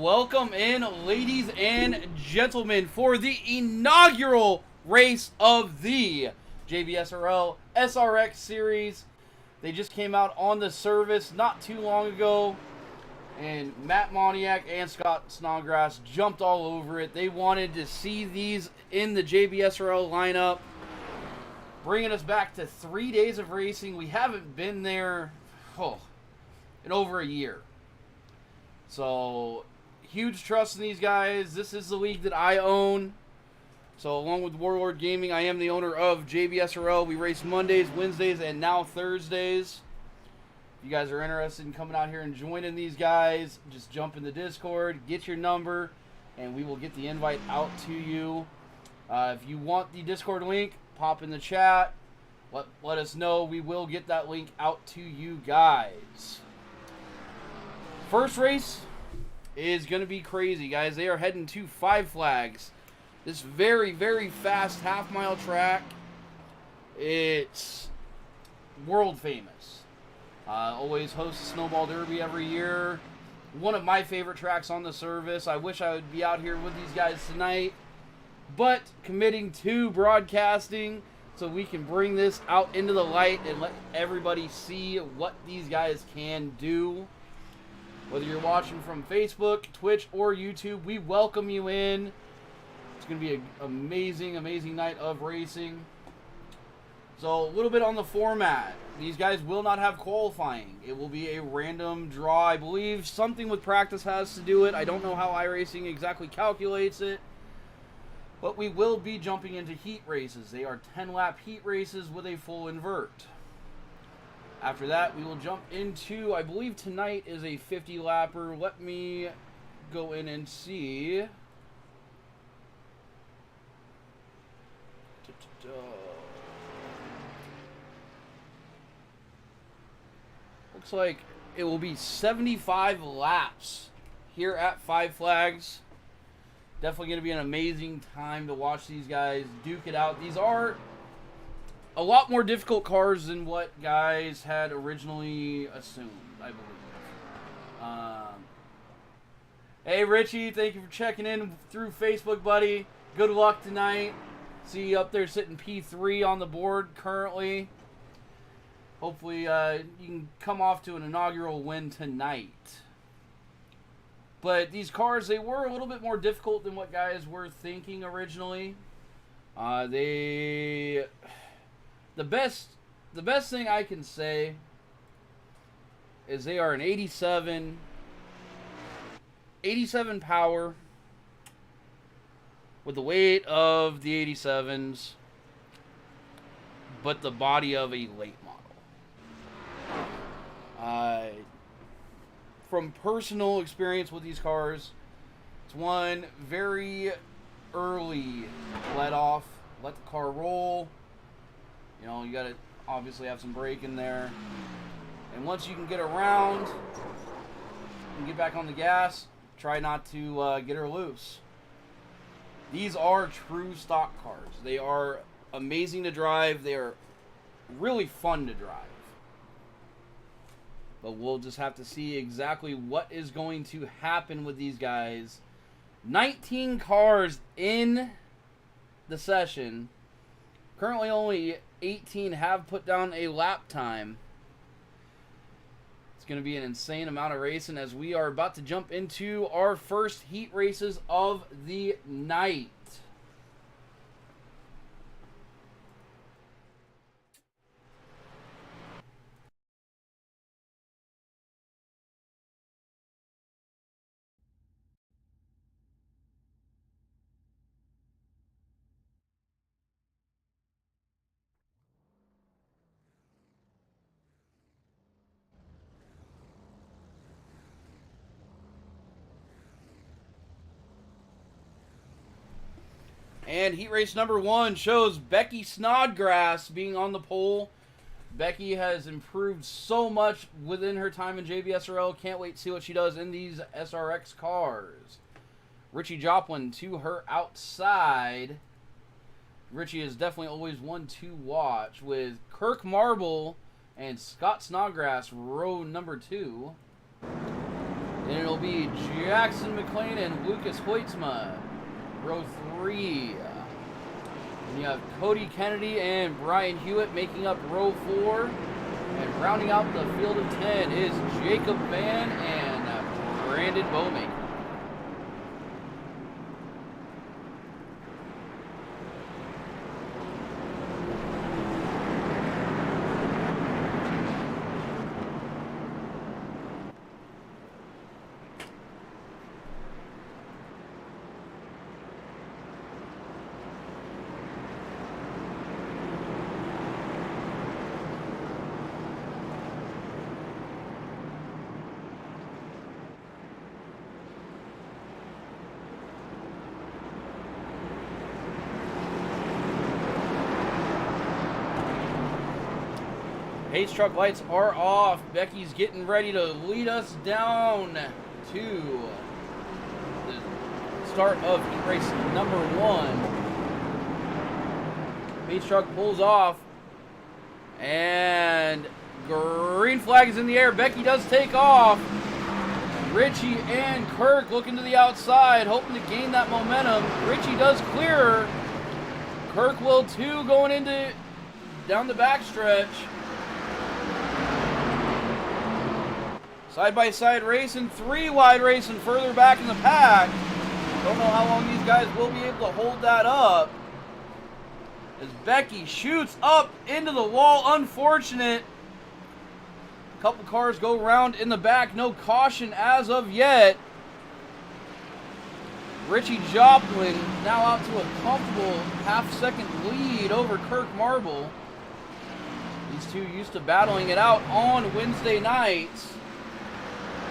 welcome in, ladies and gentlemen, for the inaugural race of the JBSRL SRX series. They just came out on the service not too long ago, and Matt Moniak and Scott Snodgrass jumped all over it. They wanted to see these in the JBSRL lineup, bringing us back to 3 days of racing. We haven't been there in over a year. So, huge trust in these guys. This is the league that I own. So, along with Warlord Gaming, I am the owner of JBSRL. We race Mondays, Wednesdays, and now Thursdays. If you guys are interested in coming out here and joining these guys, just jump in the Discord, get your number, and we will get the invite out to you. If you want the Discord link, pop in the chat. Let us know. We will get that link out to you guys. First race is going to be crazy, guys. They are heading to Five Flags. This very, very fast half-mile track. It's world famous. Always hosts a snowball derby every year. One of my favorite tracks on the service. I wish I would be out here with these guys tonight. But committing to broadcasting so we can bring this out into the light and let everybody see what these guys can do. Whether you're watching from Facebook, Twitch, or YouTube, we welcome you in. It's going to be an amazing, amazing night of racing. So, a little bit on the format. These guys will not have qualifying. It will be a random draw. I believe something with practice has to do it. I don't know how iRacing exactly calculates it. But we will be jumping into heat races. They are 10-lap heat races with a full invert. After that, we will jump into, I believe tonight is a 50-lapper. Let me go in and see. Looks like it will be 75 laps here at Five Flags. Definitely going to be an amazing time to watch these guys duke it out. These are a lot more difficult cars than what guys had originally assumed, I believe. Hey, Richie, thank you for checking in through Facebook, buddy. Good luck tonight. See you up there sitting P3 on the board currently. Hopefully, you can come off to an inaugural win tonight. But these cars, they were a little bit more difficult than what guys were thinking originally. The best thing I can say is they are an 87 power with the weight of the 87s, but the body of a late model. From personal experience with these cars, it's one very early let off, let the car roll. You know, you got to obviously have some brake in there. And once you can get around and get back on the gas, try not to get her loose. These are true stock cars. They are amazing to drive. They are really fun to drive. But we'll just have to see exactly what is going to happen with these guys. 19 cars in the session. Currently only 18 have put down a lap time. It's going to be an insane amount of racing as we are about to jump into our first heat races of the night. And heat race number 1 shows Becky Snodgrass being on the pole. Becky has improved so much within her time in JBSRL. Can't wait to see what she does in these SRX cars. Richie Joplin to her outside. Richie is definitely always one to watch, with Kirk Marble and Scott Snodgrass row number 2. Then it'll be Jackson McClain and Lucas Hoytsma, row 3. And you have Cody Kennedy and Brian Hewitt making up row 4. And rounding out the field of 10 is Jacob Van and Brandon Bowmaker. Pace truck lights are off. Becky's getting ready to lead us down to the start of heat race number 1. Pace truck pulls off. And green flag is in the air. Becky does take off. Richie and Kirk looking to the outside, hoping to gain that momentum. Richie does clear her. Kirk will too, going into down the backstretch. Side-by-side racing, 3 wide racing further back in the pack. Don't know how long these guys will be able to hold that up. As Becky shoots up into the wall, unfortunate. A couple cars go round in the back, no caution as of yet. Richie Joplin now out to a comfortable half-second lead over Kirk Marble. These two used to battling it out on Wednesday nights.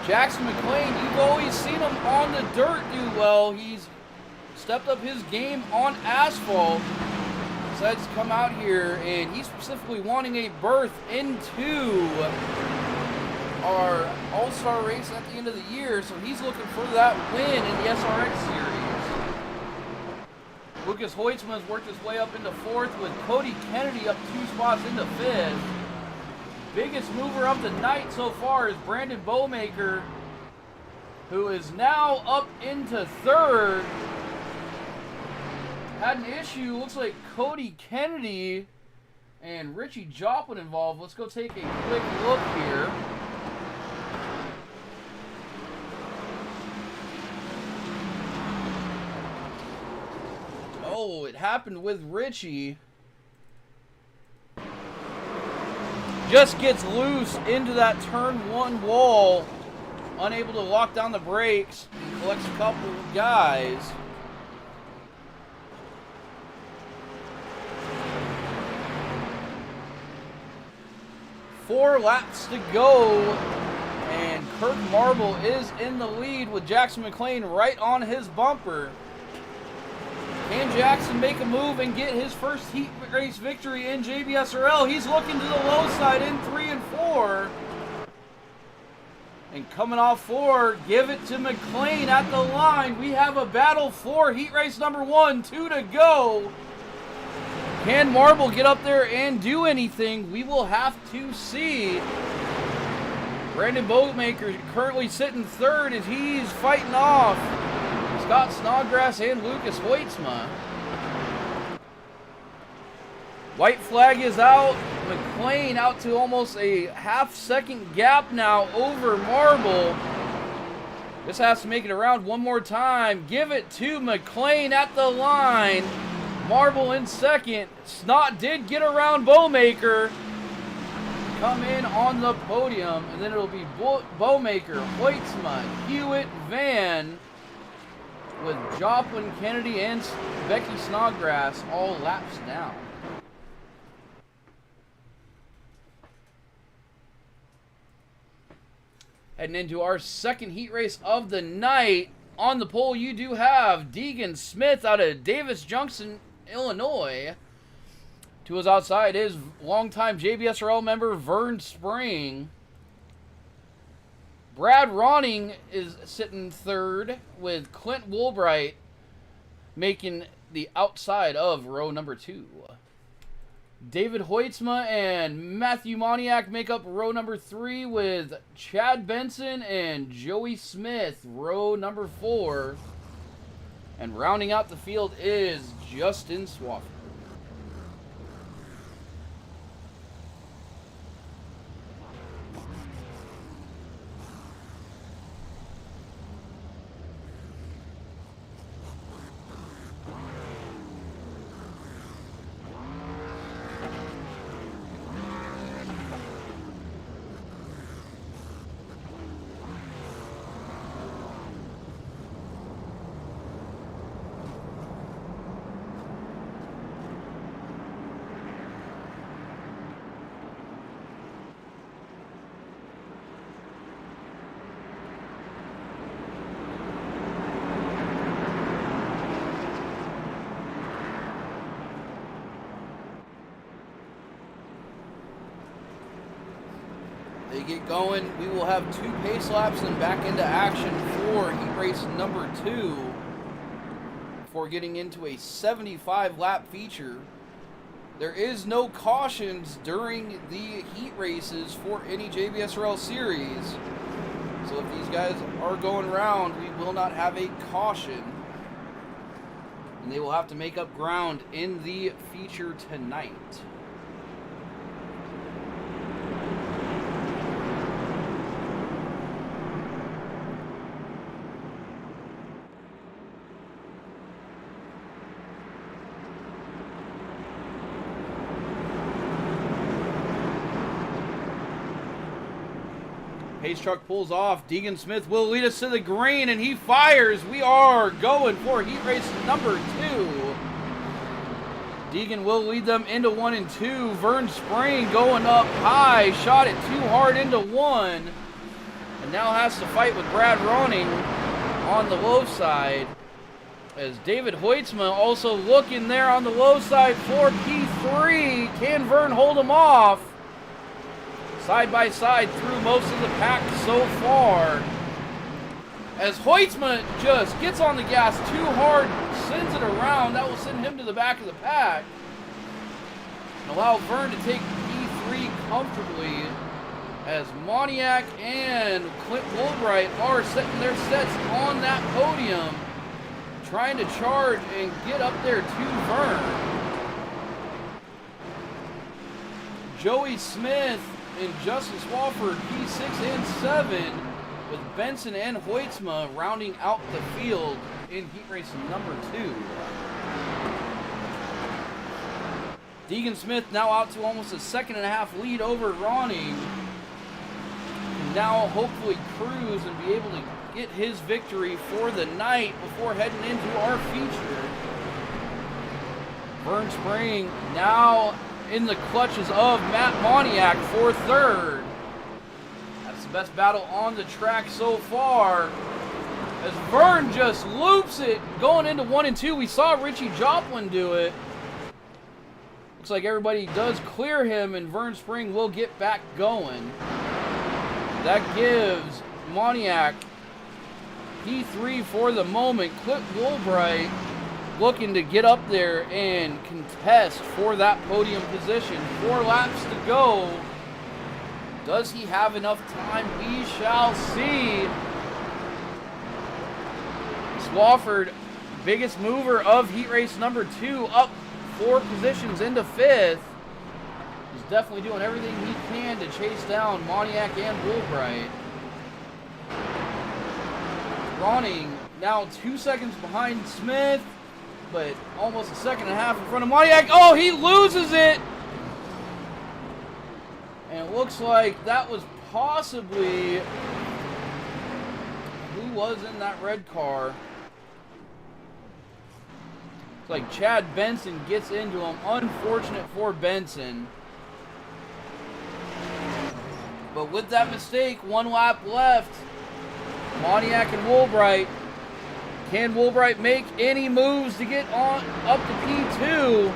Jackson McClain, you've always seen him on the dirt do well. He's stepped up his game on asphalt. Decides to come out here, and he's specifically wanting a berth into our All-Star race at the end of the year, so he's looking for that win in the SRX series. Lucas Hoytsma has worked his way up into 4th with Cody Kennedy up 2 spots into 5th. Biggest mover of the night so far is Brandon Bowmaker, who is now up into 3rd. Had an issue, looks like Cody Kennedy and Richie Joplin involved. Let's go take a quick look here. Oh, it happened with Richie. Just gets loose into that turn 1 wall, unable to lock down the brakes, and collects a couple of guys. Four laps to go, and Kirk Marble is in the lead with Jackson McClain right on his bumper. Can Jackson make a move and get his first heat race victory in JBSRL? He's looking to the low side in 3 and 4. And coming off 4, give it to McClain at the line. We have a battle for heat race number 1, 2 to go. Can Marble get up there and do anything? We will have to see. Brandon Bowmaker currently sitting 3rd as he's fighting off Scott Snodgrass and Lucas Hoytsma. White flag is out. McClain out to almost a half-second gap now over Marble. Just has to make it around one more time. Give it to McClain at the line. Marble in 2nd. Snot did get around Bowmaker. Come in on the podium. And then it'll be Bowmaker, Hoytsma, Hewitt, Van, with Joplin, Kennedy, and Becky Snodgrass all laps down. Heading into our 2nd heat race of the night. On the pole, you do have Deegan Smith out of Davis Junction, Illinois. To his outside is longtime JBSRL member Vern Spring. Brad Ronning is sitting 3rd with Clint Woolbright making the outside of row number 2. David Hoitzma and Matthew Moniak make up row number 3 with Chad Benson and Joey Smith, row number 4. And rounding out the field is Justin Swafford. They get going. We will have 2 pace laps and back into action for heat race number 2 before getting into a 75 lap feature. There is no cautions during the heat races for any JBSRL series. So if these guys are going around, we will not have a caution. And they will have to make up ground in the feature tonight. Pace truck pulls off. Deegan Smith will lead us to the green, and he fires. We are going for heat race number 2. Deegan will lead them into 1 and 2. Vern Spring going up high. Shot it too hard into 1. And now has to fight with Brad Ronning on the low side. As David Hoitzma also looking there on the low side for P3. Can Vern hold him off? Side by side through most of the pack so far. As Hoitzma just gets on the gas too hard, sends it around, that will send him to the back of the pack. And allow Vern to take P3 comfortably as Moniak and Clint Woolbright are setting their sets on that podium, trying to charge and get up there to Vern. Joey Smith and Justin Swafford, P6 and 7, with Benson and Hoitzma rounding out the field in heat race number 2. Deegan Smith now out to almost a 2.5 lead over Ronning. Can now hopefully cruise and be able to get his victory for the night before heading into our feature. Vern Spring now in the clutches of Matt Moniak for 3rd. That's the best battle on the track so far. As Vern just loops it going into 1 and 2. We saw Richie Joplin do it. Looks like everybody does clear him, and Vern Spring will get back going. That gives Moniak P3 for the moment. Clint Woolbright looking to get up there and contest for that podium position. 4 laps to go. Does he have enough time? We shall see. Swafford, biggest mover of heat race number 2, up 4 positions into 5th. He's definitely doing everything he can to chase down Moniak and Woolbright. Ronning now 2 seconds behind Smith, but almost a 2.5 in front of Moniak. Oh, he loses it! And it looks like that was possibly... Who was in that red car? It's like Chad Benson gets into him. Unfortunate for Benson. But with that mistake, 1 lap left. Moniak and Woolbright. Can Woolbright make any moves to get on up to P2?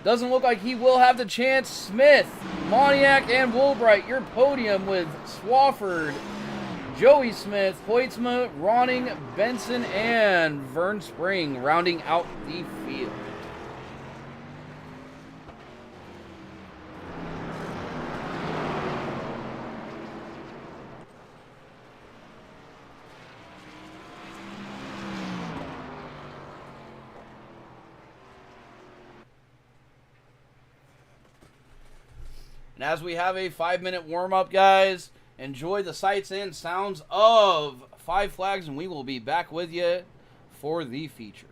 Doesn't look like he will have the chance. Smith, Moniak, and Woolbright, your podium with Swafford, Joey Smith, Hoitzma, Ronning, Benson, and Vern Spring rounding out the field. And as we have a 5-minute warm-up, guys, enjoy the sights and sounds of Five Flags, and we will be back with you for the feature.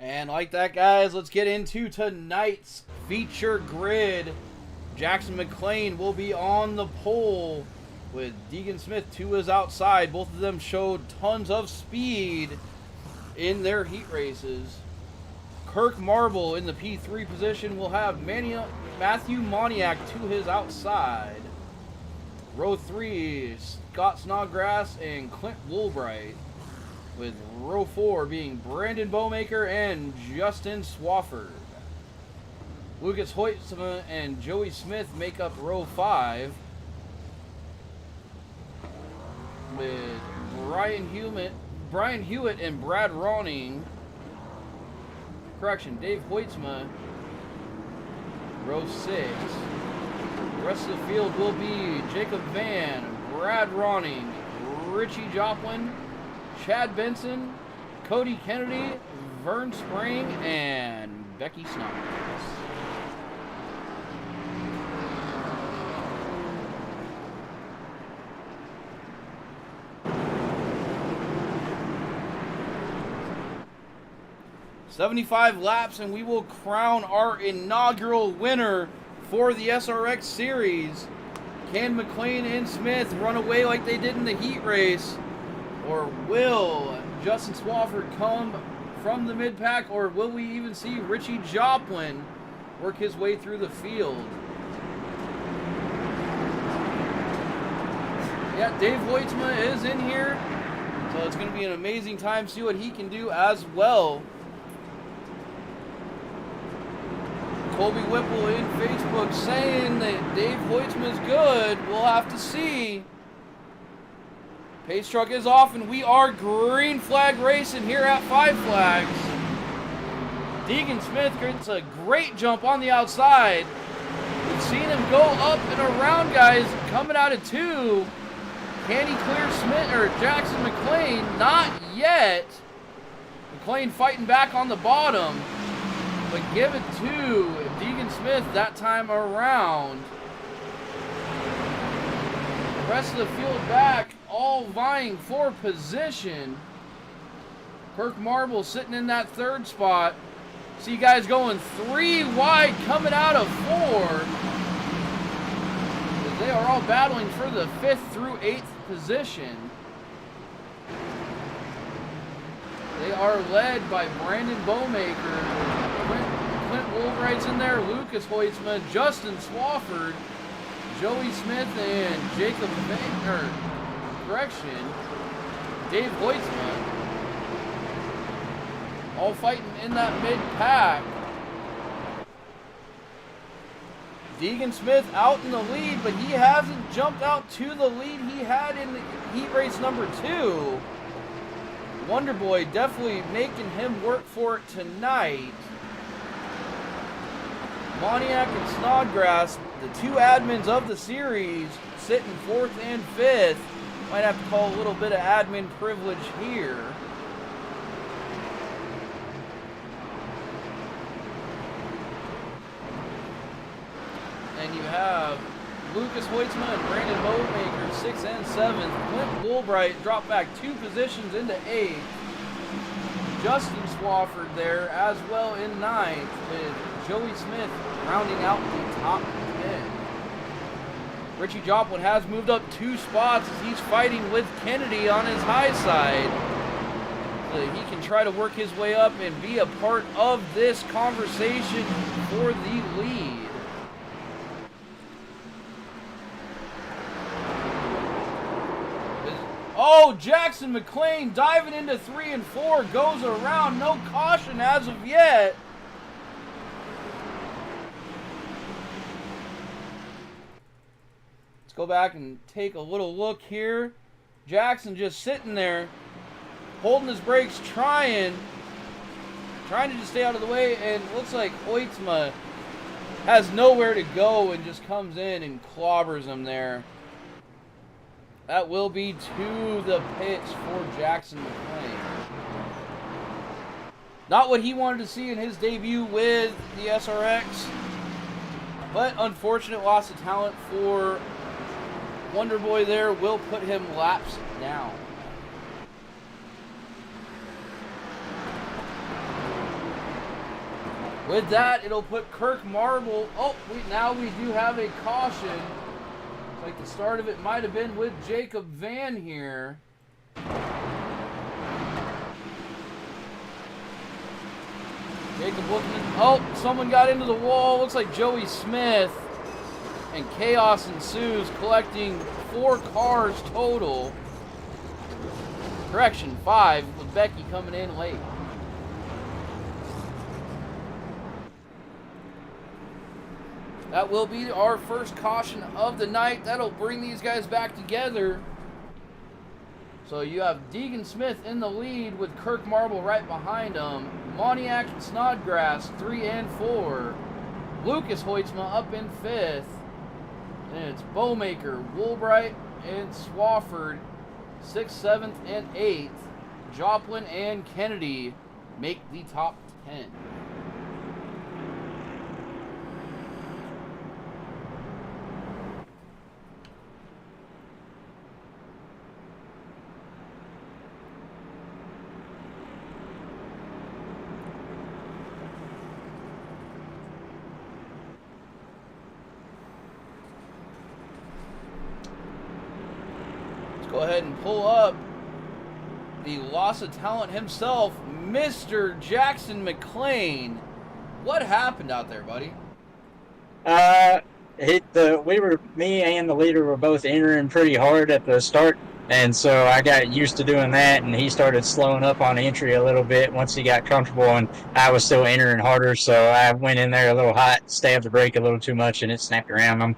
And like that, guys, let's get into tonight's feature grid. Jackson McClain will be on the pole with Deegan Smith to his outside. Both of them showed tons of speed in their heat races. Kirk Marble in the P3 position will have Matthew Moniak to his outside. Row 3, Scott Snodgrass and Clint Woolbright, with row 4 being Brandon Bowmaker and Justin Swafford. Lucas Hoytsma and Joey Smith make up row 5, with Brian Hewitt and Brad Ronning. Dave Hoytsma, row 6. The rest of the field will be Jacob Van, Brad Ronning, Richie Joplin, Chad Benson, Cody Kennedy, Vern Spring, and Becky Snodgrass. "75 laps and we will crown our inaugural winner for the SRX series. Can McClain and Smith run away like they did in the heat race? Or will Justin Swafford come from the mid-pack? Or will we even see Richie Joplin work his way through the field?" Yeah, Dave Hoytsma is in here, so it's going to be an amazing time to see what he can do as well. Colby Whipple in Facebook saying that Dave Hoytsma is good. We'll have to see. Pace truck is off, and we are green flag racing here at Five Flags. Deegan Smith gets a great jump on the outside. We've seen him go up and around, guys, coming out of 2. Can he clear Smith or Jackson McClain? Not yet. McClain fighting back on the bottom, but give it to Deegan Smith that time around. The rest of the field back, all vying for position. Kirk Marble sitting in that 3rd spot. See guys going 3 wide coming out of 4. They are all battling for the 5th through 8th position. They are led by Brandon Bowmaker. Clint Woolbright's in there, Lucas Hoytsma, Justin Swafford, Joey Smith, and Jacob Dave Hoytsma. All fighting in that mid-pack. Deegan Smith out in the lead, but he hasn't jumped out to the lead he had in the heat race number 2. Wonderboy definitely making him work for it tonight. Moniak and Snodgrass, the 2 admins of the series, sitting 4th and 5th. Might have to call a little bit of admin privilege here. And you have Lucas Hoytsma and Brandon Bowmaker, 6th and 7th. Clint Woolbright dropped back 2 positions into 8th. Justin Swafford there as well in 9th, with Joey Smith rounding out the top 10. Richie Joplin has moved up 2 spots as he's fighting with Kennedy on his high side, so he can try to work his way up and be a part of this conversation for the lead. Oh, Jackson McClain diving into 3 and 4, goes around, no caution as of yet. Let's go back and take a little look here. Jackson just sitting there, holding his brakes, trying to just stay out of the way, and looks like Hoytsma has nowhere to go and just comes in and clobbers him there. That will be to the pits for Jackson McClain. Not what he wanted to see in his debut with the SRX, but unfortunate loss of talent for Wonderboy there will put him laps down. With that, it'll put Kirk Marble. Oh, now we do have a caution. Like the start of it might have been with Jacob Van here. Jacob looking in, oh, someone got into the wall. Looks like Joey Smith. And chaos ensues, collecting 4 cars total. Correction, 5, with Becky coming in late. That will be our first caution of the night. That'll bring these guys back together. So you have Deegan Smith in the lead with Kirk Marble right behind him. Moniak and Snodgrass 3 and 4. Lucas Hoytsma up in 5th. And it's Bowmaker, Woolbright, and Swafford 6th, 7th, and 8th. Joplin and Kennedy make the top 10. Go ahead and pull up the loss of talent himself, Mr. Jackson McClain. What happened out there, buddy? Me and the leader were both entering pretty hard at the start, and so I got used to doing that, and he started slowing up on entry a little bit once he got comfortable, and I was still entering harder, so I went in there a little hot, stabbed the brake a little too much, and it snapped around him.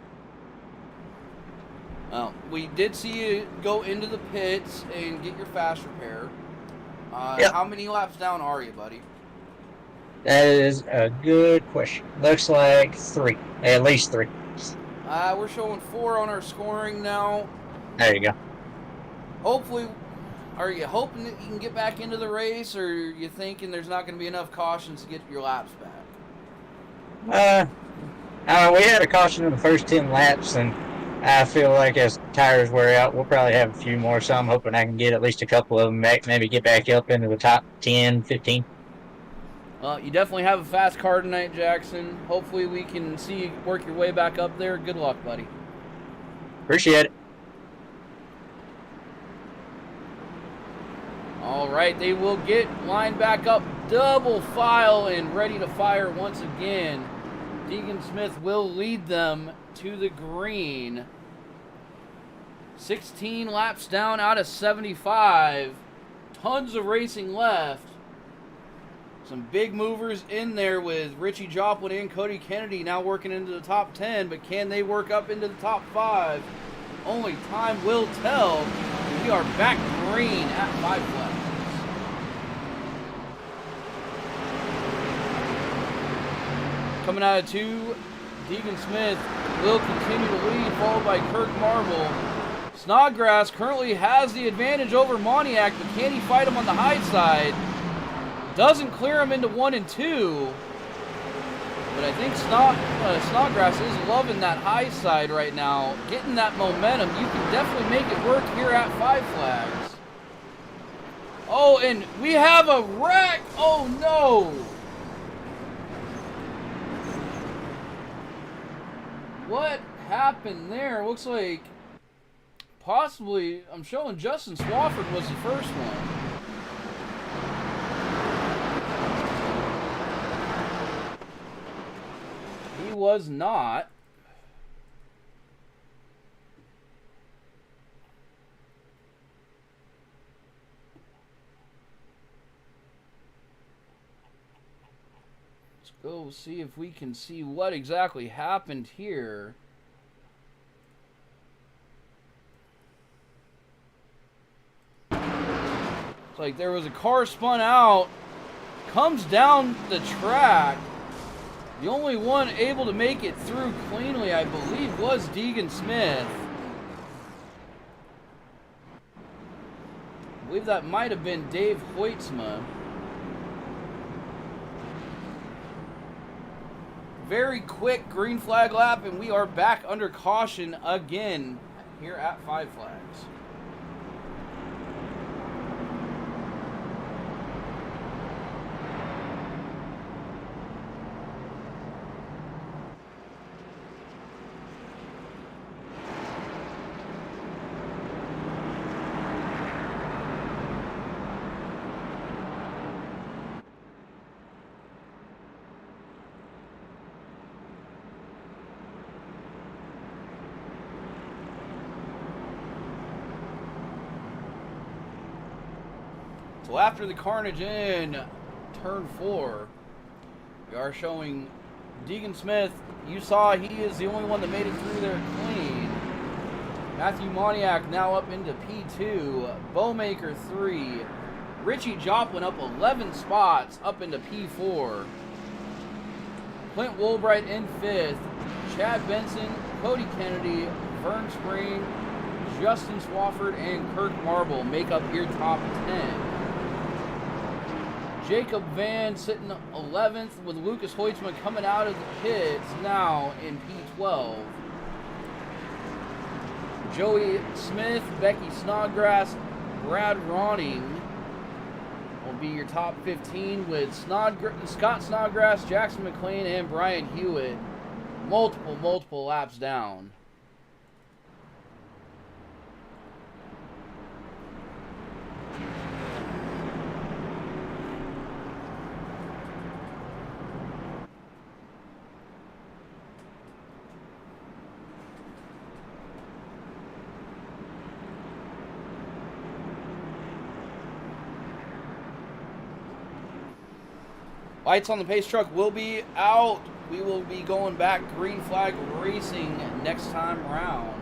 Well, we did see you go into the pits and get your fast repair. Yep. How many laps down are you, buddy? That is a good question. Looks like 3. At least 3. We're showing 4 on our scoring now. There you go. Hopefully, are you hoping that you can get back into the race, or are you thinking there's not going to be enough cautions to get your laps back? We had a caution in the first 10 laps, and I feel like as tires wear out, we'll probably have a few more, so I'm hoping I can get at least a couple of them back, maybe get back up into the top 10, 15. Well, you definitely have a fast car tonight, Jackson. Hopefully we can see you work your way back up there. Good luck, buddy. Appreciate it. All right, they will get lined back up, double file, and ready to fire once again. Deegan Smith will lead them to the green. 16 laps down out of 75. Tons of racing left. Some big movers in there with Richie Joplin and Cody Kennedy now working into the top 10, but can they work up into the top 5? Only time will tell. We are back green at 5 flags. Coming out of 2, Deegan Smith will continue to lead, followed by Kirk Marble. Snodgrass currently has the advantage over Moniak, but can he fight him on the high side? Doesn't clear him into 1 and 2. But I think Snodgrass is loving that high side right now. Getting that momentum. You can definitely make it work here at 5 flags. Oh, and we have a wreck. Oh, no. What happened there? Looks like possibly, I'm showing Justin Swafford was the first one. He was not. Let's go see if we can see what exactly happened here. It's like there was a car spun out, comes down the track. The only one able to make it through cleanly, I believe, was Deegan Smith. I believe that might have been Dave Hoytsma. Very quick green flag lap, and we are back under caution again here at 5 flags. So after the carnage in turn 4, we are showing Deegan Smith. You saw he is the only one that made it through there clean. Matthew Moniak now up into P2. Bowmaker 3. Richie Joplin up 11 spots up into P4. Clint Woolbright in 5th. Chad Benson, Cody Kennedy, Vern Spring, Justin Swafford, and Kirk Marble make up your top 10. Jacob Van sitting 11th with Lucas Hoitzman coming out of the pits now in P12. Joey Smith, Becky Snodgrass, Brad Ronning will be your top 15 with Scott Snodgrass, Jackson McLean, and Brian Hewitt multiple laps down. Lights on the pace truck will be out. We will be going back green flag racing next time around.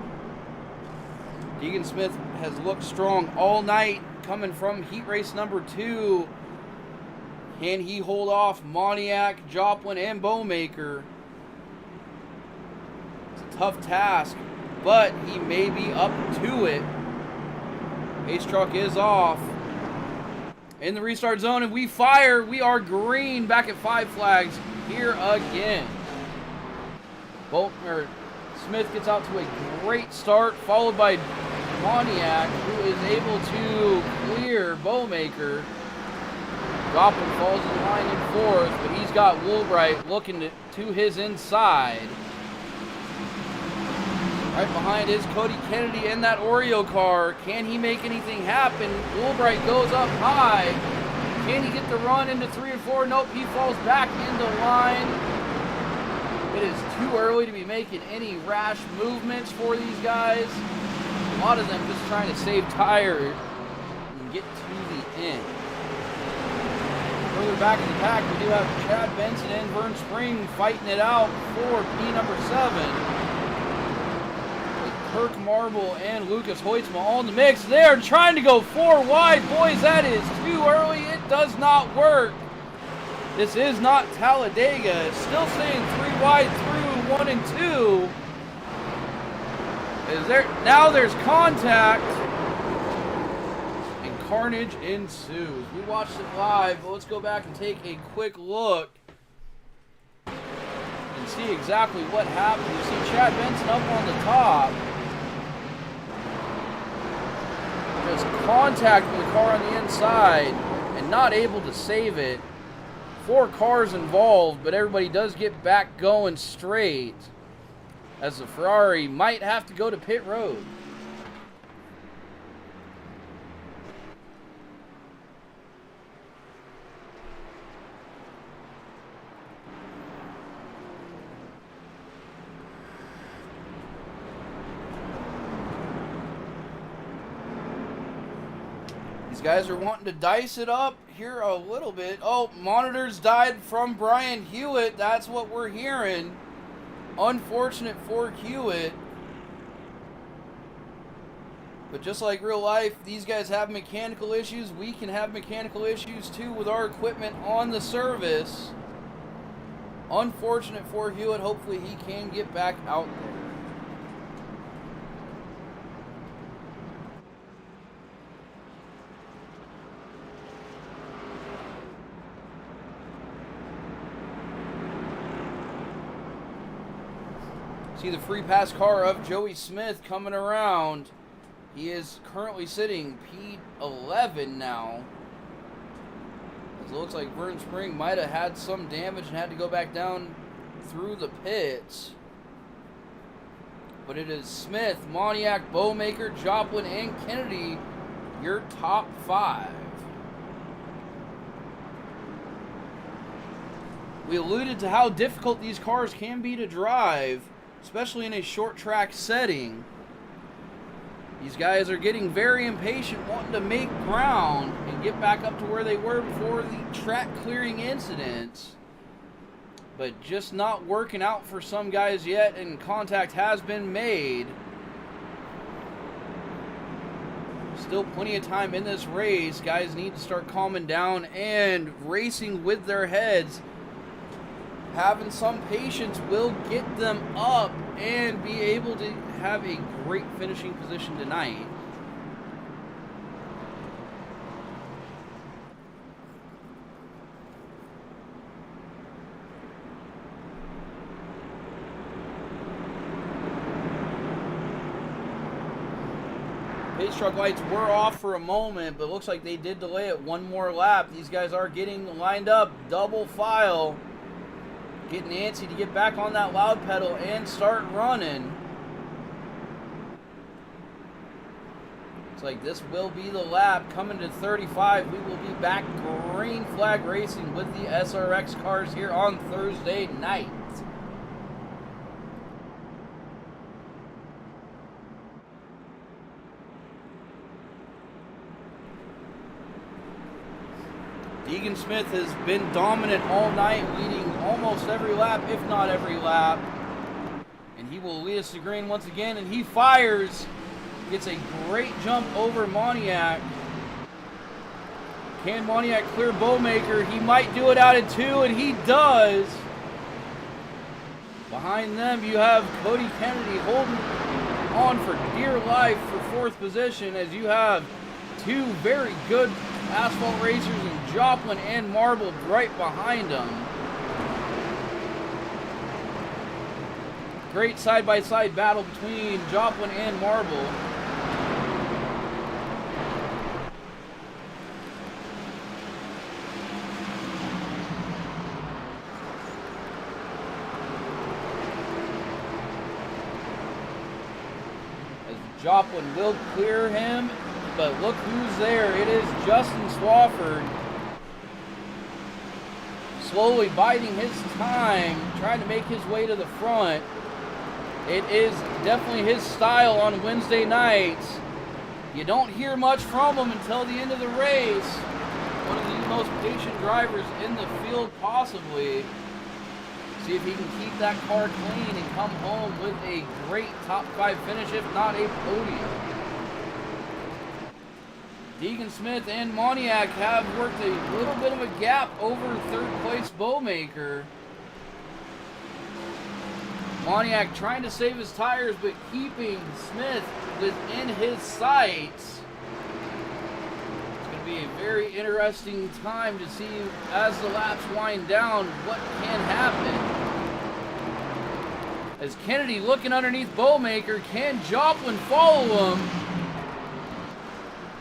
Deegan Smith has looked strong all night coming from heat race number 2. Can he hold off Moniak, Joplin, and Bowmaker? It's a tough task, but he may be up to it. Pace truck is off. In the restart zone, and we fire. We are green back at 5 flags here again. Smith gets out to a great start, followed by Moniak, who is able to clear Bowmaker. Joplin falls in line in 4th, but he's got Woolbright looking to his inside. Right behind is Cody Kennedy in that Oreo car. Can he make anything happen? Woolbright goes up high. Can he get the run into 3 and 4? Nope, he falls back into line. It is too early to be making any rash movements for these guys. A lot of them just trying to save tire and get to the end. Further back in the pack, we do have Chad Benson and Vern Spring fighting it out for P number 7. Kirk Marble and Lucas Hoitzma all in the mix. They are trying to go 4 wide. Boys, that is too early. It does not work. This is not Talladega. Still saying 3 wide through 1 and 2. Now there's contact. And carnage ensues. We watched it live, but let's go back and take a quick look and see exactly what happened. You see Chad Benson up on the top. Just contacting the car on the inside and not able to save it. 4 cars involved, but everybody does get back going straight as the Ferrari might have to go to pit road. These guys are wanting to dice it up here a little bit. Oh, monitors died from Brian Hewitt. That's what we're hearing. Unfortunate for Hewitt. But just like real life, these guys have mechanical issues. We can have mechanical issues too with our equipment on the service. Unfortunate for Hewitt. Hopefully he can get back out there. See the free pass car of Joey Smith coming around. He is currently sitting P11 now. It looks like Vern Spring might have had some damage and had to go back down through the pits. But it is Smith, Moniak, Bowmaker, Joplin, and Kennedy, your top 5. We alluded to how difficult these cars can be to drive, especially in a short track setting. These guys are getting very impatient, wanting to make ground and get back up to where they were before the track clearing incident. But just not working out for some guys yet, and contact has been made. Still plenty of time in this race. Guys need to start calming down and racing with their heads. Having some patience will get them up and be able to have a great finishing position tonight. Pace truck lights were off for a moment, but looks like they did delay it one more lap. These guys are getting lined up, double file, getting antsy to get back on that loud pedal and start running. Looks like this will be the lap. Coming to 35, we will be back green flag racing with the SRX cars here on Thursday night. Deegan Smith has been dominant all night, leading almost every lap, if not every lap. And he will lead us to green once again, and he fires. Gets a great jump over Moniak. Can Moniak clear Bowmaker? He might do it out of 2, and he does. Behind them, you have Cody Kennedy holding on for dear life for 4th position, as you have 2 very good asphalt racers in Joplin and Marble right behind them. Great side-by-side battle between Joplin and Marble. As Joplin will clear him, but look who's there. It is Justin Swafford. Slowly biding his time, trying to make his way to the front. It is definitely his style on Wednesday nights. You don't hear much from him until the end of the race. One of the most patient drivers in the field possibly. See if he can keep that car clean and come home with a great top 5 finish, if not a podium. Deegan Smith and Moniak have worked a little bit of a gap over 3rd place Bowmaker. Moniak trying to save his tires, but keeping Smith within his sights. It's going to be a very interesting time to see as the laps wind down what can happen. As Kennedy looking underneath Bowmaker, can Joplin follow him?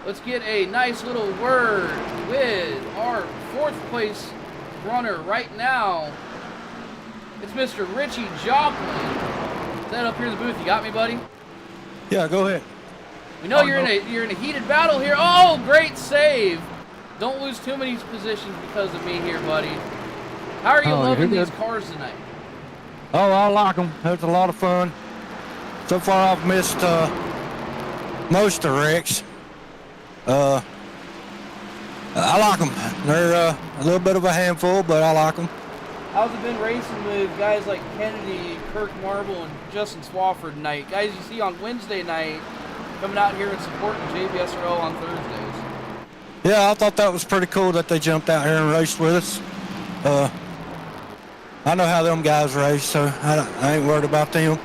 Let's get a nice little word with our 4th place runner right now. It's Mr. Richie Joplin. Is that up here in the booth? You got me, buddy? Yeah, go ahead. We know you're in a heated battle here. Oh, great save. Don't lose too many positions because of me here, buddy. How are you loving these cars tonight? Oh, I like them. It's a lot of fun. So far, I've missed most of the wrecks. I like them. They're a little bit of a handful, but I like them. How's it been racing with guys like Kennedy, Kirk Marble, and Justin Swafford tonight? Guys you see on Wednesday night coming out here and supporting JBSRL on Thursdays. Yeah, I thought that was pretty cool that they jumped out here and raced with us. I know how them guys race, so I ain't worried about them.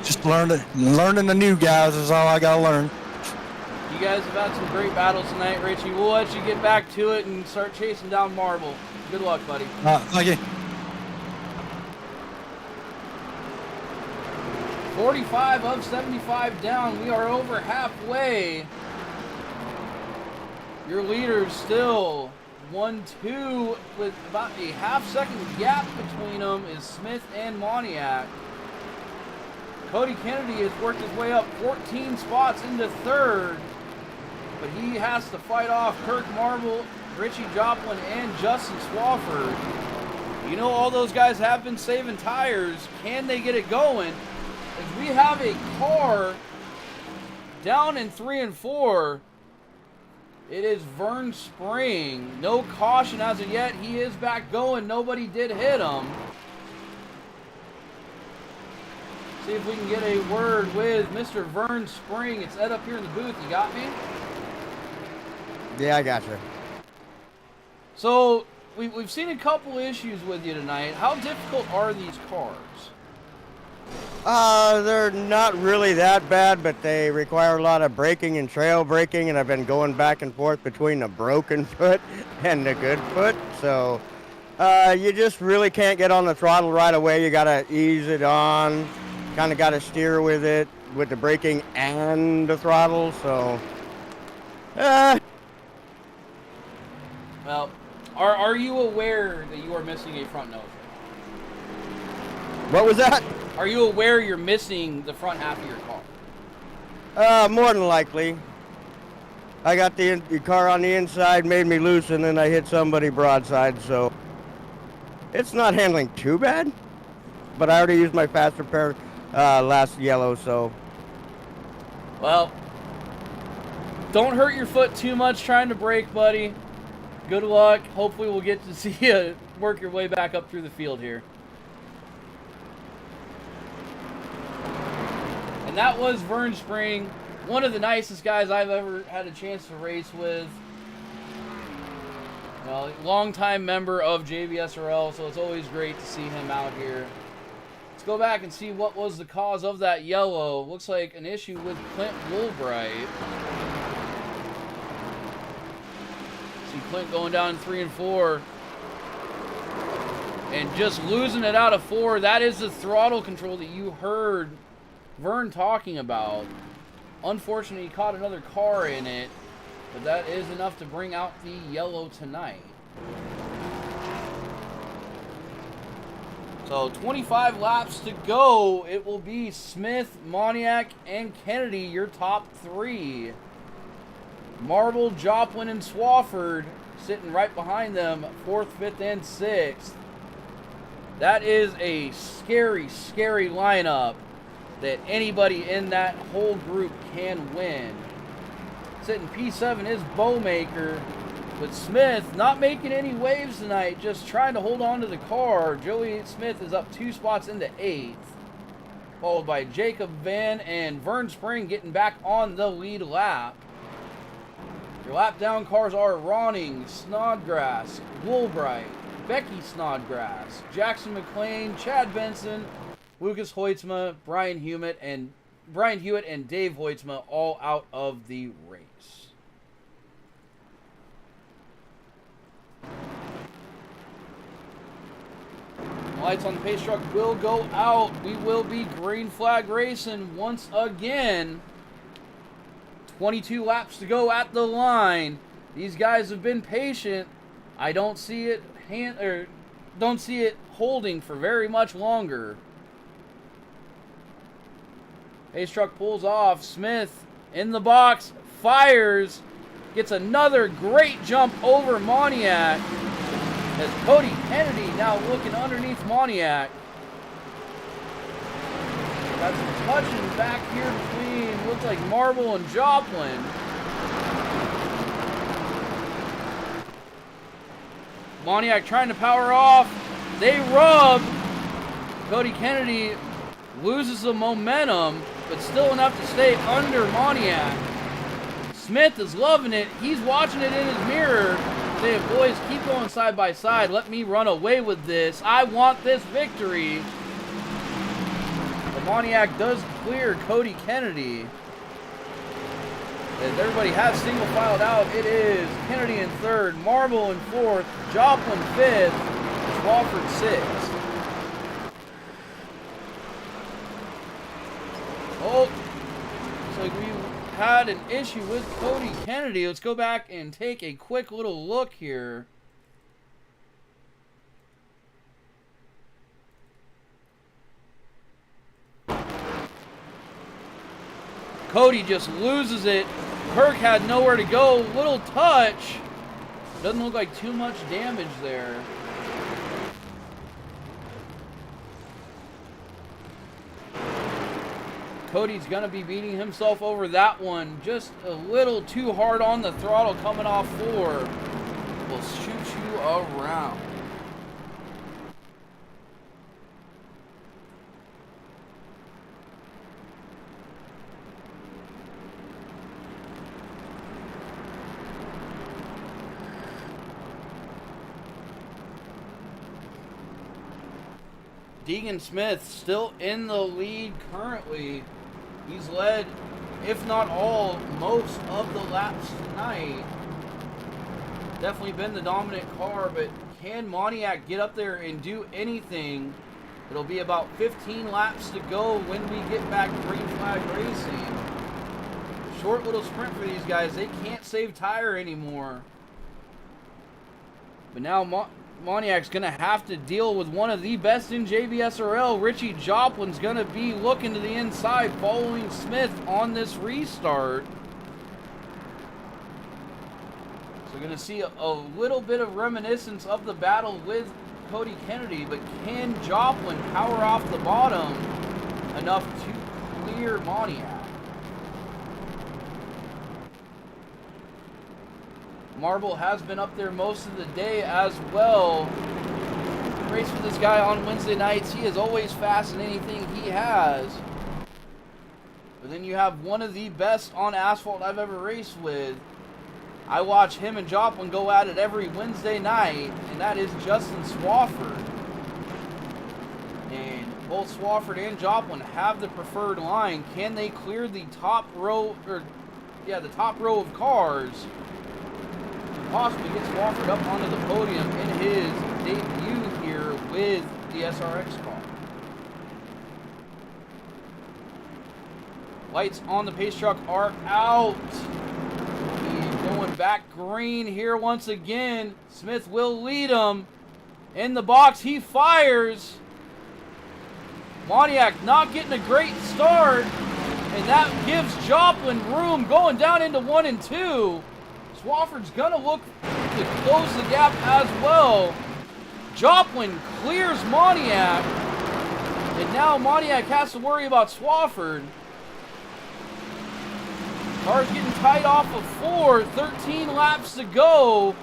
Just learning the new guys is all I gotta learn. You guys have had some great battles tonight, Richie. We'll let you get back to it and start chasing down Marble. Good luck, buddy. Thank you. 45 of 75 down. We are over halfway. Your leaders still 1-2 with about a half-second gap between them is Smith and Moniak. Cody Kennedy has worked his way up 14 spots into 3rd, but he has to fight off Kirk Marble, Richie Joplin, and Justin Swafford. You know all those guys have been saving tires. Can they get it going? As we have a car Down in 3 and 4, it is Vern Spring. No caution as of yet. He is back going. Nobody did hit him. See if we can get a word with Mr. Vern Spring. It's Ed up here in the booth. You got me? Yeah, I got you. So, we've seen a couple issues with you tonight. How difficult are these cars? They're not really that bad, but they require a lot of braking and trail braking, and I've been going back and forth between the broken foot and the good foot. So, you just really can't get on the throttle right away. You gotta ease it on. Kind of gotta steer with it, with the braking and the throttle. So, Well, are you aware that you are missing a front nose? what was that? Are you aware you're missing the front half of your car? More than likely. I got the car on the inside, made me loose, and then I hit somebody broadside, so it's not handling too bad. But I already used my fast repair last yellow, so. Well, don't hurt your foot too much trying to brake, buddy. Good luck. Hopefully we'll get to see you work your way back up through the field here. And that was Vern Spring, one of the nicest guys I've ever had a chance to race with. Well, longtime member of JBSRL, so it's always great to see him out here. Let's go back and see what was the cause of that yellow. Looks like an issue with Clint Woolbright. See Clint going down in 3 and 4. And just losing it out of 4. That is the throttle control that you heard Vern talking about. Unfortunately, he caught another car in it, but that is enough to bring out the yellow tonight. So 25 laps to go. It will be Smith, Moniak, and Kennedy, your top 3. Marble, Joplin, and Swafford sitting right behind them, 4th, 5th, and 6th. That is a scary, scary lineup that anybody in that whole group can win. Sitting P7 is Bowmaker, but Smith not making any waves tonight, just trying to hold on to the car. Joey Smith is up 2 spots into 8th, followed by Jacob Van and Vern Spring getting back on the lead lap. Your lap down cars are Ronning, Snodgrass, Woolbright, Becky Snodgrass, Jackson McLean, Chad Benson, Lucas Hoytsma, Brian Hewitt, and Dave Hoytsma all out of the race. Lights on the pace truck will go out. We will be green flag racing once again. 22 laps to go at the line. These guys have been patient. I don't see it holding for very much longer. Pace truck pulls off. Smith in the box, fires, gets another great jump over Moniak. As Cody Kennedy now looking underneath Moniak. Got some touching back here between, looks like Marble and Joplin. Moniak trying to power off. They rub. Cody Kennedy loses the momentum, but still enough to stay under Moniak. Smith is loving it. He's watching it in his mirror. Saying, boys, keep going side by side. Let me run away with this. I want this victory. The Moniak does clear Cody Kennedy. As everybody has single filed out, it is Kennedy in 3rd, Marble in 4th, Joplin 5th, Swafford 6th. Oh, looks like we had an issue with Cody Kennedy. Let's go back and take a quick little look here. Cody just loses it. Kirk had nowhere to go. Little touch. Doesn't look like too much damage there. Cody's going to be beating himself over that one. Just a little too hard on the throttle coming off 4. Will shoot you around. Deegan Smith still in the lead currently. He's led, if not all, most of the laps tonight. Definitely been the dominant car, but can Moniak get up there and do anything? It'll be about 15 laps to go when we get back green flag racing. Short little sprint for these guys. They can't save tire anymore. But now Moniak's going to have to deal with one of the best in JBSRL. Richie Joplin's going to be looking to the inside, following Smith on this restart. So we're going to see a little bit of reminiscence of the battle with Cody Kennedy, but can Joplin power off the bottom enough to clear Moniak? Marble has been up there most of the day as well. Race with this guy on Wednesday nights. He is always fast in anything he has. But then you have one of the best on asphalt I've ever raced with. I watch him and Joplin go at it every Wednesday night, and that is Justin Swafford. And both Swafford and Joplin have the preferred line. Can they clear the top row, the top row of cars? Possibly gets Swafford up onto the podium in his debut here with the SRX car. Lights on the pace truck are out. He's going back green here once again. Smith will lead him. In the box, he fires. Moniak not getting a great start, and that gives Joplin room going down into 1 and 2. Swafford's going to look to close the gap as well. Joplin clears Moniak, and now Moniak has to worry about Swafford. Car's getting tight off of 4, 13 laps to go.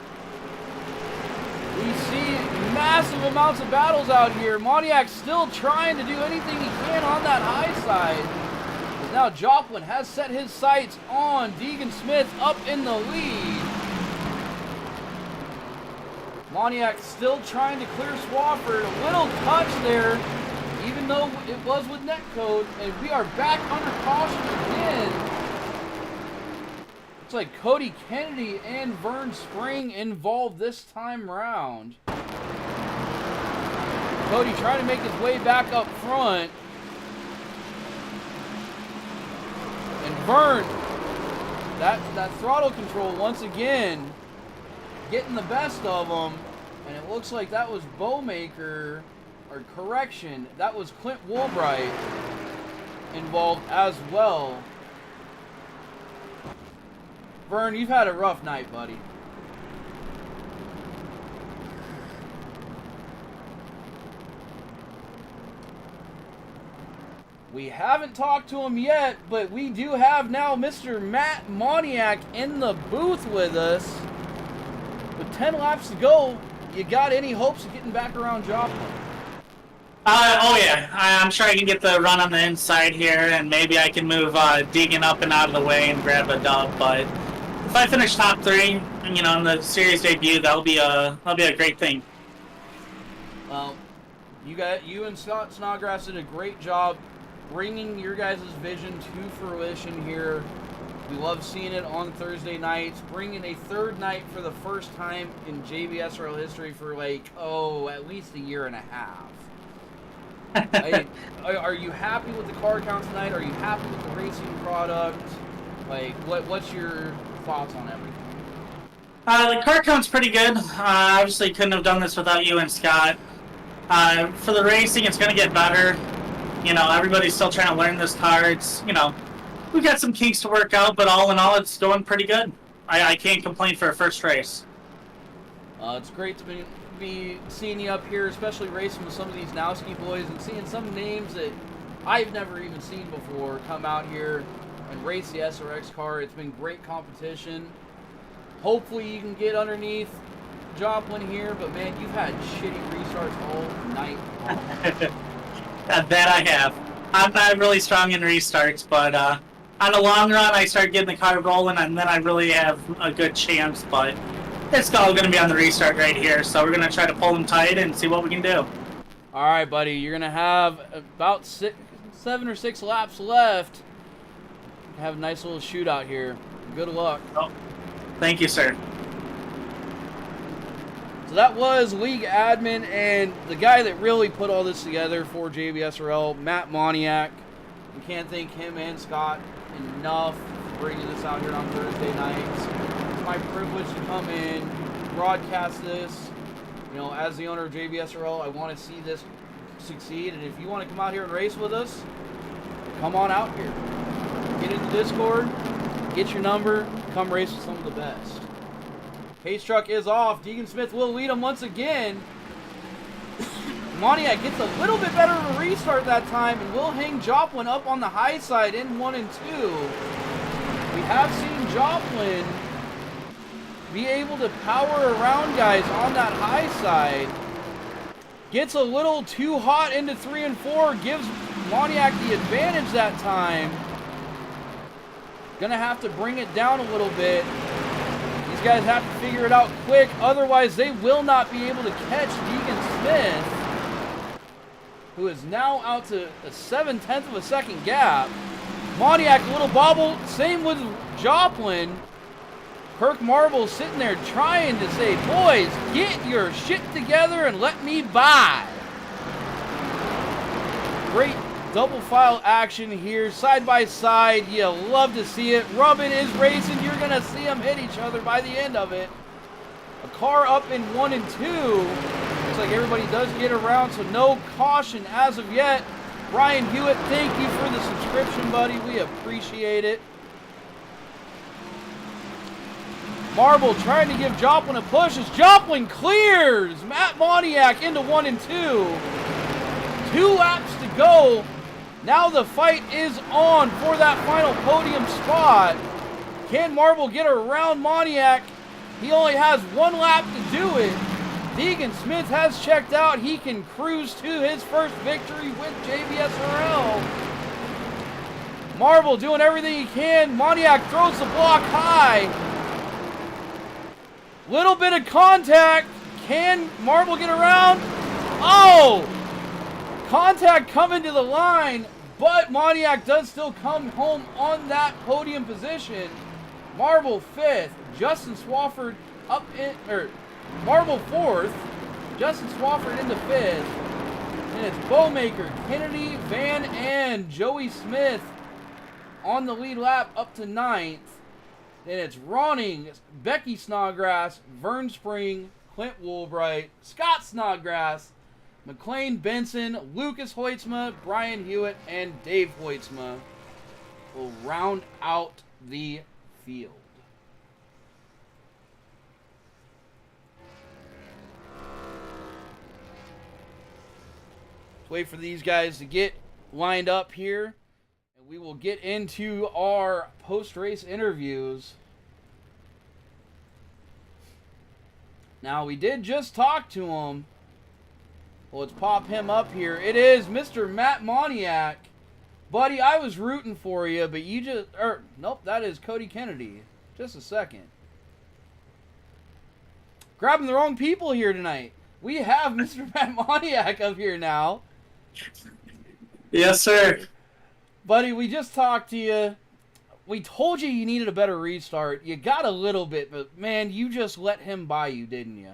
We see massive amounts of battles out here. Moniak still trying to do anything he can on that high side. Now Joplin has set his sights on Deegan Smith up in the lead. Moniak still trying to clear Swafford. A little touch there, even though it was with netcode. And we are back under caution again. Looks like Cody Kennedy and Vern Spring involved this time round. Cody trying to make his way back up front. And Vern, that throttle control once again getting the best of him. And it looks like that was Bowmaker, or correction, that was Clint Woolbright involved as well. Vern, you've had a rough night, buddy. We haven't talked to him yet, but we do have now Mr. Matt Moniak in the booth with us. With 10 laps to go, you got any hopes of getting back around Joplin? Oh yeah, I'm sure I can get the run on the inside here, and maybe I can move Deegan up and out of the way and grab a dub. But if I finish top 3, in the series debut, that'll be a great thing. Well, you and Scott Snodgrass did a great job bringing your guys' vision to fruition here. We love seeing it on Thursday nights, bringing a third night for the first time in JBSRL history for at least a year and a half. Are you happy with the car count tonight? Are you happy with the racing product? What's your thoughts on everything? The car count's pretty good. Obviously couldn't have done this without you and Scott. For the racing, it's going to get better. Everybody's still trying to learn this car. It's, we've got some kinks to work out, but all in all, it's going pretty good. I can't complain for a first race. It's great to be seeing you up here, especially racing with some of these Nowski boys and seeing some names that I've never even seen before come out here and race the SRX car. It's been great competition. Hopefully you can get underneath Joplin here, but man, you've had shitty restarts all night long. That I have. I'm not really strong in restarts, but on the long run, I start getting the car rolling, and then I really have a good chance. But it's all going to be on the restart right here, so we're going to try to pull them tight and see what we can do. All right, buddy, you're going to have about 7 or 6 laps left. Have a nice little shootout here. Good luck. Oh, thank you, sir. So that was league admin and the guy that really put all this together for JBSRL, Matt Moniak. We can't thank him and Scott enough for bringing this out here on Thursday nights. It's my privilege to come in, broadcast this. You know, as the owner of JBSRL, I want to see this succeed. And if you want to come out here and race with us, come on out here. Get into Discord, get your number, come race with some of the best. Pace truck is off. Deegan Smith will lead him once again. Moniak gets a little bit better of a restart that time and will hang Joplin up on the high side in 1 and 2. We have seen Joplin be able to power around guys on that high side. Gets a little too hot into 3 and 4. Gives Moniak the advantage that time. Gonna have to bring it down a little bit. These guys have to figure it out quick, otherwise they will not be able to catch Deegan Smith, who is now out to a 7/10 of a second gap. Moniak, a little bobble, same with Joplin. Kirk Marble sitting there trying to say, boys, get your shit together and let me by. Great double file action here, side by side. You love to see it. Rubbin is racing. You're going to see them hit each other by the end of it. A car up in 1 and 2. Looks like everybody does get around, so no caution as of yet. Brian Hewitt, thank you for the subscription, buddy. We appreciate it. Marble trying to give Joplin a push as Joplin clears Matt Moniak into 1 and 2. 2 laps to go. Now the fight is on for that final podium spot. Can Marble get around Moniak? He only has 1 lap to do it. Deegan Smith has checked out. He can cruise to his first victory with JBSRL. Marble doing everything he can. Moniak throws the block high. Little bit of contact. Can Marble get around? Oh! Contact coming to the line, but Moniak does still come home on that podium position. Marble 5th. Justin Swafford up in, Marble 4th. Justin Swafford into 5th. And it's Bowmaker, Kennedy, Van, and Joey Smith on the lead lap up to 9th. Then it's Ronning, Becky Snodgrass, Vern Spring, Clint Woolbright, Scott Snodgrass, McLean Benson, Lucas Hoytsma, Brian Hewitt, and Dave Hoytsma will round out the field. Let's wait for these guys to get lined up here. We will get into our post-race interviews. Now, we did just talk to him. Well, let's pop him up here. It is Mr. Matt Moniak. Buddy, I was rooting for you, but you just... nope, that is Cody Kennedy. Just a second. Grabbing the wrong people here tonight. We have Mr. Matt Moniak up here now. Yes, sir. Buddy, we just talked to you. We told you you needed a better restart. You got a little bit, but man, you just let him by you, didn't you?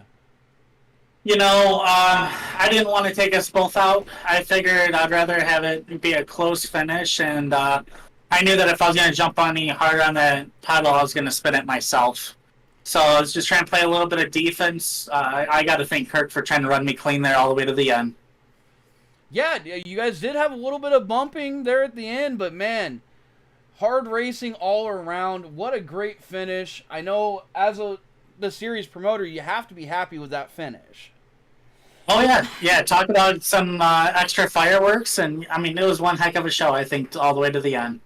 You know, I didn't want to take us both out. I figured I'd rather have it be a close finish, and I knew that if I was going to jump on any harder on the pedal, I was going to spin it myself. So I was just trying to play a little bit of defense. I got to thank Kirk for trying to run me clean there all the way to the end. Yeah, you guys did have a little bit of bumping there at the end, but man, hard racing all around. What a great finish. I know as the series promoter, you have to be happy with that finish. Oh yeah. Talk about some extra fireworks, and I mean, it was one heck of a show. I think all the way to the end.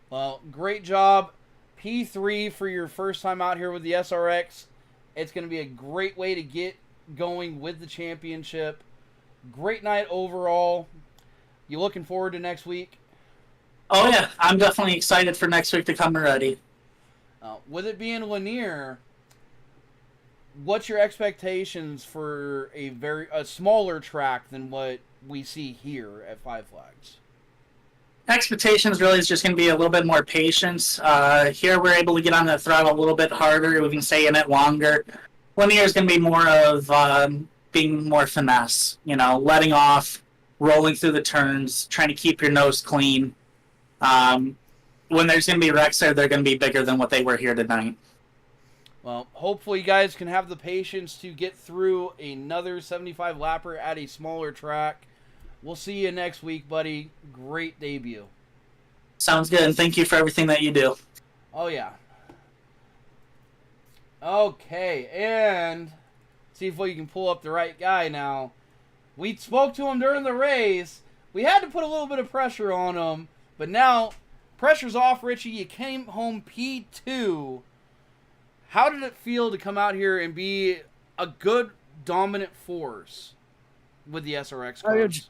Well, great job. P3 for your first time out here with the SRX. It's going to be a great way to get going with the championship. Great night overall. You looking forward to next week? Oh yeah, I'm definitely excited for next week to come already. With it being Lanier, what's your expectations for a smaller track than what we see here at Five Flags? Expectations really is just going to be a little bit more patience. Here we're able to get on the throttle a little bit harder. We can stay in it longer. Linear is going to be more of being more finesse, letting off, rolling through the turns, trying to keep your nose clean. When there's going to be wrecks there, they're going to be bigger than what they were here tonight. Well, hopefully you guys can have the patience to get through another 75 lapper at a smaller track. We'll see you next week, buddy. Great debut. Sounds good, and thank you for everything that you do. Oh, yeah. Okay, and see if we can pull up the right guy now. We spoke to him during the race. We had to put a little bit of pressure on him, but now pressure's off, Richie. You came home P2. How did it feel to come out here and be a good, dominant force with the SRX cars?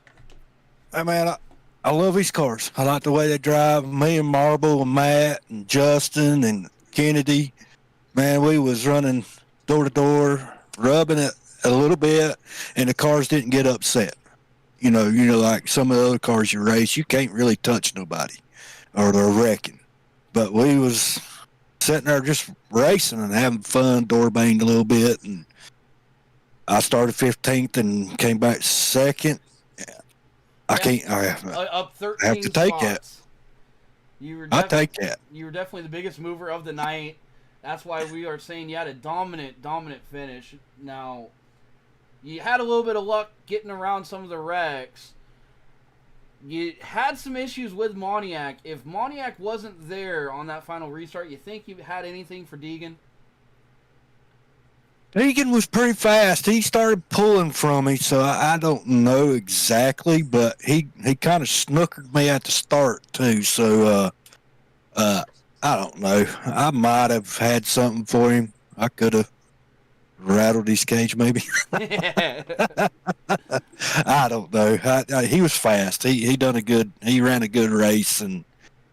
I love these cars. I like the way they drive. Me and Marble and Matt and Justin and Kennedy, man, we was running door to door, rubbing it a little bit, and the cars didn't get upset. Like some of the other cars you race, you can't really touch nobody or they're wrecking. But we was sitting there just racing and having fun, door banged a little bit, and I started 15th and came back second. I up 13 have to take spots. I take that. You were definitely the biggest mover of the night. That's why we are saying you had a dominant finish. Now, you had a little bit of luck getting around some of the wrecks. You had some issues with Moniak. If Moniak wasn't there on that final restart, you think you had anything for Deegan? Deegan was pretty fast. He started pulling from me, so I don't know exactly, but he kind of snookered me at the start too. So I don't know. I might have had something for him. I could have rattled his cage, maybe. I don't know. He was fast. He ran a good race, and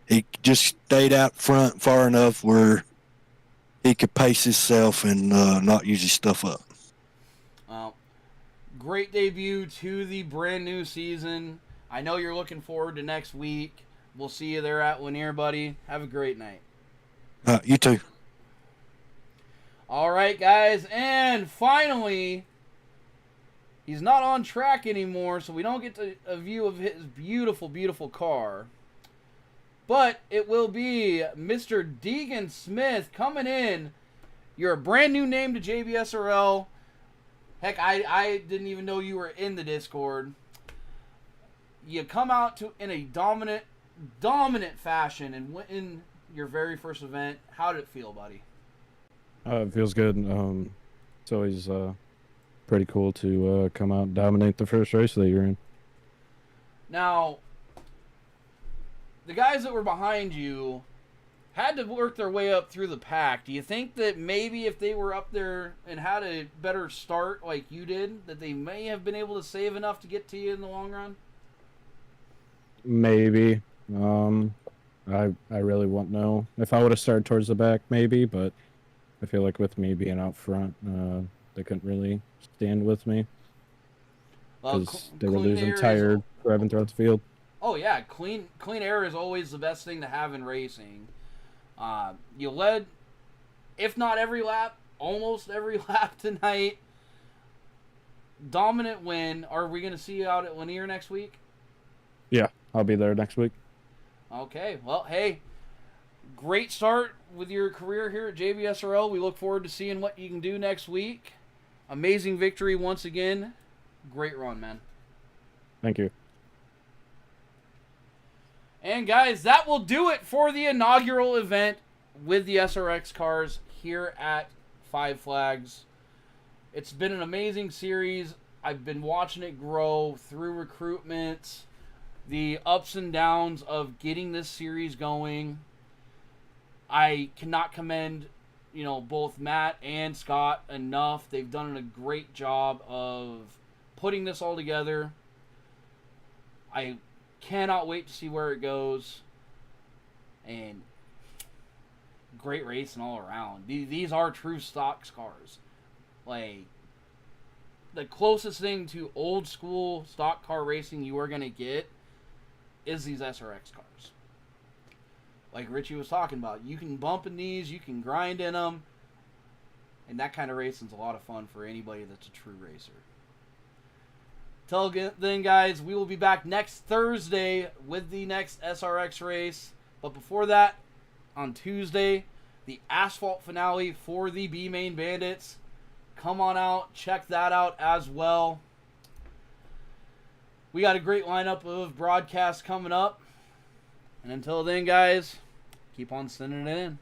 he just stayed out front far enough where he could pace himself and not use his stuff up. Great debut to the brand new season. I know you're looking forward to next week. We'll see you there at Lanier, buddy. Have a great night. You too. All right, guys, and finally, he's not on track anymore, so we don't get a view of his beautiful, beautiful car. But it will be Mr. Deegan Smith coming in. You're a brand new name to JBSRL. Heck, I didn't even know you were in the Discord. You come out in a dominant fashion and win your very first event. How did it feel, buddy? It feels good. It's always pretty cool to come out and dominate the first race that you're in. Now, the guys that were behind you had to work their way up through the pack. Do you think that maybe if they were up there and had a better start like you did, that they may have been able to save enough to get to you in the long run? Maybe. I really won't know. If I would have started towards the back, maybe, but I feel like with me being out front, they couldn't really stand with me because they were losing tire driving throughout the field. Oh yeah, clean air is always the best thing to have in racing. You led, if not every lap, almost every lap tonight. Dominant win. Are we going to see you out at Lanier next week? Yeah, I'll be there next week. Okay, well, hey, great start with your career here at JBSRL. We look forward to seeing what you can do next week. Amazing victory once again. Great run, man. Thank you. And guys, that will do it for the inaugural event with the SRX cars here at Five Flags. It's been an amazing series. I've been watching it grow through recruitment, the ups and downs of getting this series going. I cannot commend, both Matt and Scott enough. They've done a great job of putting this all together. I cannot wait to see where it goes. And great racing all around. These are true stock cars. Like, the closest thing to old school stock car racing you are going to get is these SRX cars. Like Richie was talking about, you can bump in these, you can grind in them, and that kind of racing is a lot of fun for anybody that's a true racer. Till then, guys, we will be back next Thursday with the next SRX race. But before that, on Tuesday, the asphalt finale for the B Main Bandits. Come on out, check that out as well. We got a great lineup of broadcasts coming up. And until then, guys, keep on sending it in.